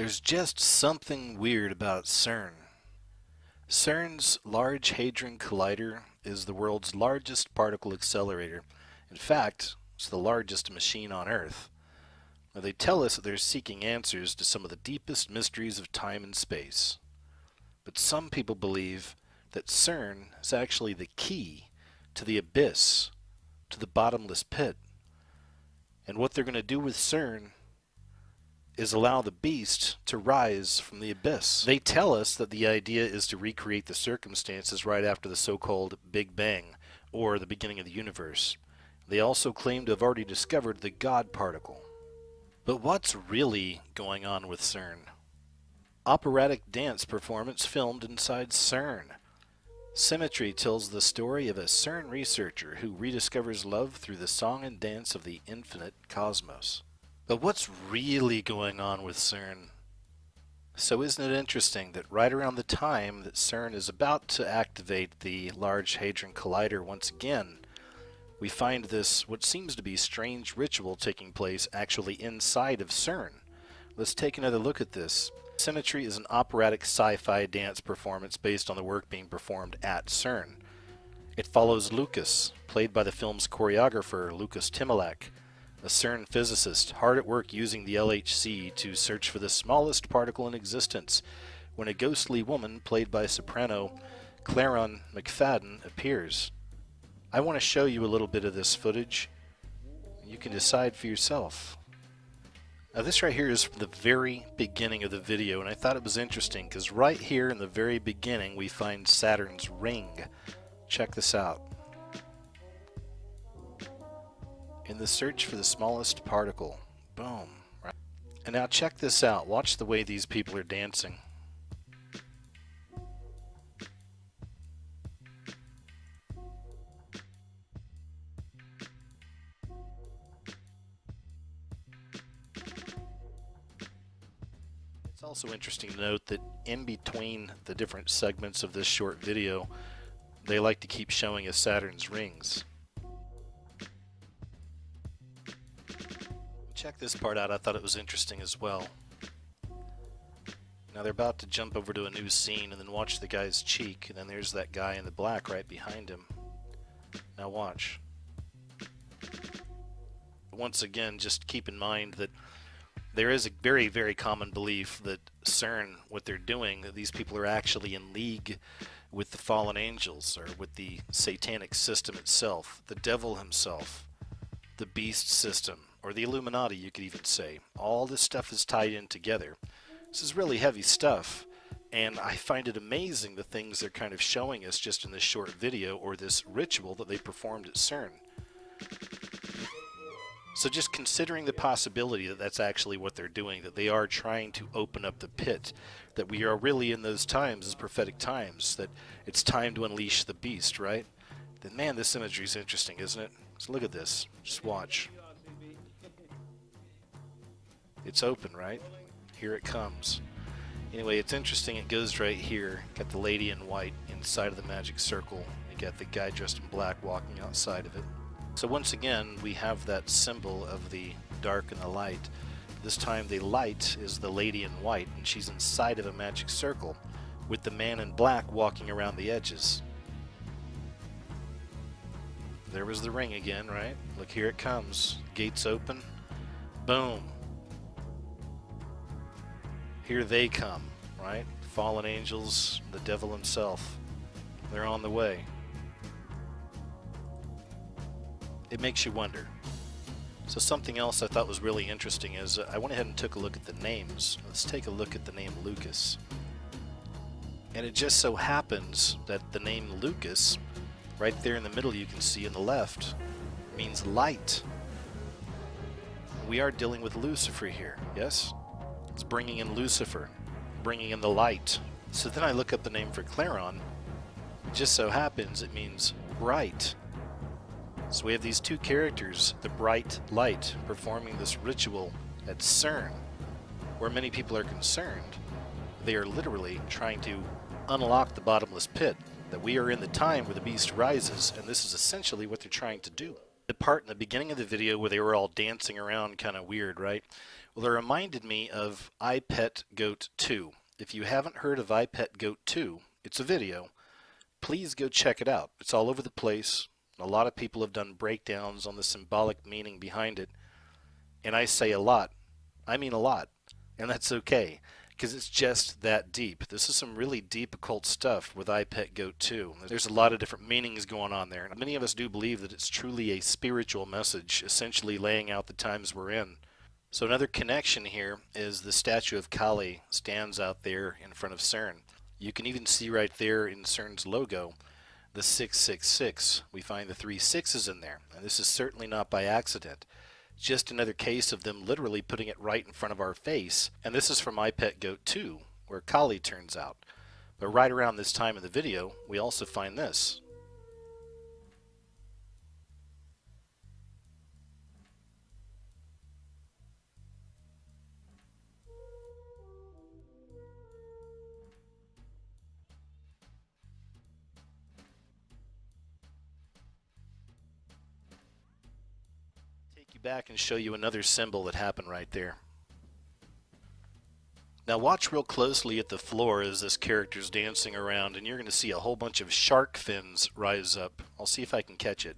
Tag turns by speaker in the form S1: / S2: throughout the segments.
S1: There's just something weird about Cern. Cern's Large Hadron Collider is the world's largest particle accelerator. In fact, it's the largest machine on Earth. Now, they tell us that they're seeking answers to some of the deepest mysteries of time and space. But some people believe that Cern is actually the key to the abyss, to the bottomless pit. And what they're going to do with Cern is allow the beast to rise from the abyss. They tell us that the idea is to recreate the circumstances right after the so-called Big Bang, or the beginning of the universe. They also claim to have already discovered the God particle. But what's really going on with Cern? Operatic dance performance filmed inside Cern. Symmetry tells the story of a Cern researcher who rediscovers love through the song and dance of the infinite cosmos. But what's really going on with Cern? So isn't it interesting that right around the time that Cern is about to activate the Large Hadron Collider once again, we find this, what seems to be strange ritual taking place actually inside of Cern. Let's take another look at this. Symmetry is an operatic sci-fi dance performance based on the work being performed at Cern. It follows Lucas, played by the film's choreographer Lucas Timilak, a Cern physicist hard at work using the LHC to search for the smallest particle in existence, when a ghostly woman played by soprano Cern McFadden appears. I want to show you a little bit of this footage. You can decide for yourself. Now this right here is from the very beginning of the video, and I thought it was interesting because right here in the very beginning we find Saturn's ring. Check this out. In the search for the smallest particle. Boom. Right. And now check this out. Watch the way these people are dancing. It's also interesting to note that in between the different segments of this short video, they like to keep showing us Saturn's rings. Check this part out. I thought it was interesting as well. Now they're about to jump over to a new scene, and then watch the guy's cheek, and then there's that guy in the black right behind him. Now watch. Once again, just keep in mind that there is a very, very common belief that Cern, what they're doing, that these people are actually in league with the fallen angels, or with the satanic system itself, the devil himself, the beast system, or the Illuminati, you could even say. All this stuff is tied in together. This is really heavy stuff, and I find it amazing the things they're kind of showing us just in this short video, or this ritual that they performed at Cern. So just considering the possibility that that's actually what they're doing, that they are trying to open up the pit, that we are really in those times, as prophetic times, that it's time to unleash the beast, right? Then man, this imagery is interesting, isn't it? So look at this. Just watch. It's open, right? Here it comes. Anyway, it's interesting. It goes right here. Got the lady in white inside of the magic circle. You got the guy dressed in black walking outside of it. So once again, we have that symbol of the dark and the light. This time the light is the lady in white, and she's inside of a magic circle with the man in black walking around the edges. There was the ring again, right? Look, here it comes. Gates open. Boom. Here they come, right? Fallen angels, the devil himself. They're on the way. It makes you wonder. So something else I thought was really interesting is I went ahead and took a look at the names. Let's take a look at the name Lucas. And it just so happens that the name Lucas, right there in the middle you can see in the left, means light. We are dealing with Lucifer here, yes? It's bringing in Lucifer, bringing in the light. So then I look up the name for Cern. It just so happens it means bright. So we have these two characters, the bright light, performing this ritual at Cern. Where many people are concerned, they are literally trying to unlock the bottomless pit, that we are in the time where the beast rises, and this is essentially what they're trying to do. The part in the beginning of the video where they were all dancing around kind of weird, right? Well, it reminded me of I Pet Goat 2. If you haven't heard of I Pet Goat 2, it's a video. Please go check it out. It's all over the place. A lot of people have done breakdowns on the symbolic meaning behind it. And I say a lot. I mean a lot. And that's okay, because it's just that deep. This is some really deep occult stuff with I Pet Goat 2. There's a lot of different meanings going on there. Many of us do believe that it's truly a spiritual message, essentially laying out the times we're in. So another connection here is the statue of Kali stands out there in front of Cern. You can even see right there in Cern's logo the 666. We find the 3 sixes in there, and this is certainly not by accident. Just another case of them literally putting it right in front of our face, and this is from I Pet Goat 2, where Kali turns out. But right around this time in the video, we also find this. Take you back and show you another symbol that happened right there. Now watch real closely at the floor as this character's dancing around, and you're going to see a whole bunch of shark fins rise up. I'll see if I can catch it.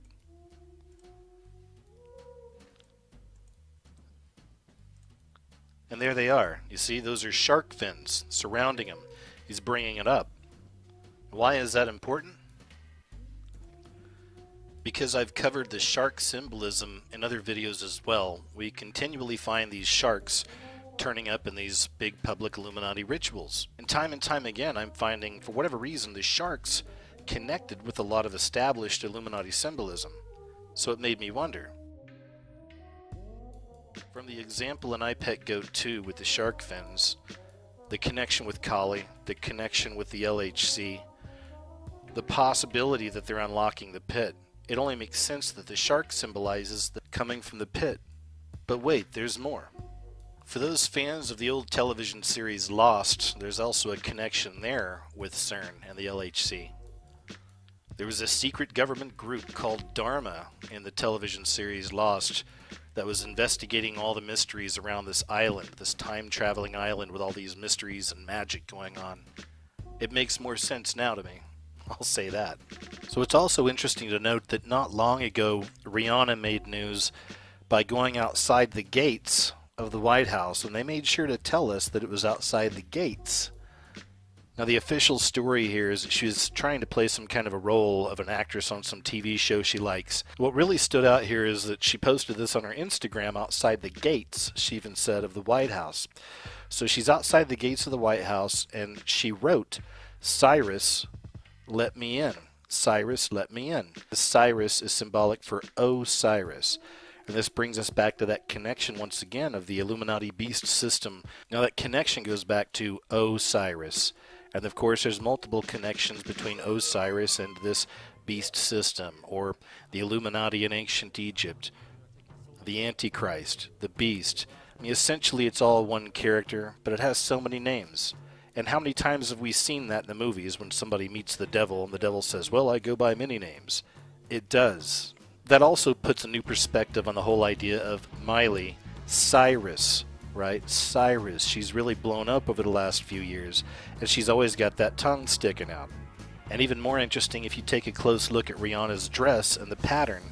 S1: And there they are. You see, those are shark fins surrounding him. He's bringing it up. Why is that important? Because I've covered the shark symbolism in other videos as well. We continually find these sharks turning up in these big public Illuminati rituals. And time again, I'm finding, for whatever reason, the sharks connected with a lot of established Illuminati symbolism. So it made me wonder. From the example in I Pet Goat 2 with the shark fins, the connection with Kali, the connection with the LHC, the possibility that they're unlocking the pit, it only makes sense that the shark symbolizes the coming from the pit. But wait, there's more. For those fans of the old television series Lost, there's also a connection there with Cern and the LHC. There was a secret government group called Dharma in the television series Lost that was investigating all the mysteries around this island, this time-traveling island with all these mysteries and magic going on. It makes more sense now to me. I'll say that. So it's also interesting to note that not long ago, Rihanna made news by going outside the gates of the White House, and they made sure to tell us that it was outside the gates. Now the official story here is that she was trying to play some kind of a role of an actress on some TV show she likes. What really stood out here is that she posted this on her Instagram outside the gates, she even said, of the White House. So she's outside the gates of the White House, and she wrote, "Cyrus, let me in. Cyrus, let me in." The Cyrus is symbolic for Osiris. And this brings us back to that connection once again of the Illuminati beast system. Now that connection goes back to Osiris. And of course there's multiple connections between Osiris and this beast system, or the Illuminati in ancient Egypt, the Antichrist, the beast. I mean, essentially it's all one character, but it has so many names. And how many times have we seen that in the movies when somebody meets the devil and the devil says, "Well, I go by many names." It does. That also puts a new perspective on the whole idea of Miley Cyrus, right? Cyrus. She's really blown up over the last few years, and she's always got that tongue sticking out. And even more interesting, if you take a close look at Rihanna's dress and the pattern,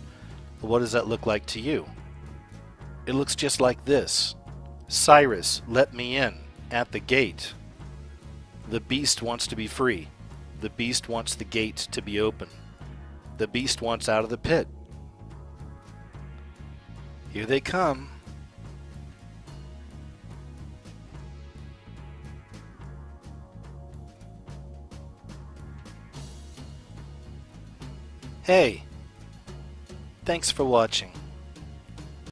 S1: what does that look like to you? It looks just like this. Cyrus, let me in, at the gate. The beast wants to be free. The beast wants the gate to be open. The beast wants out of the pit. Here they come. Hey, thanks for watching.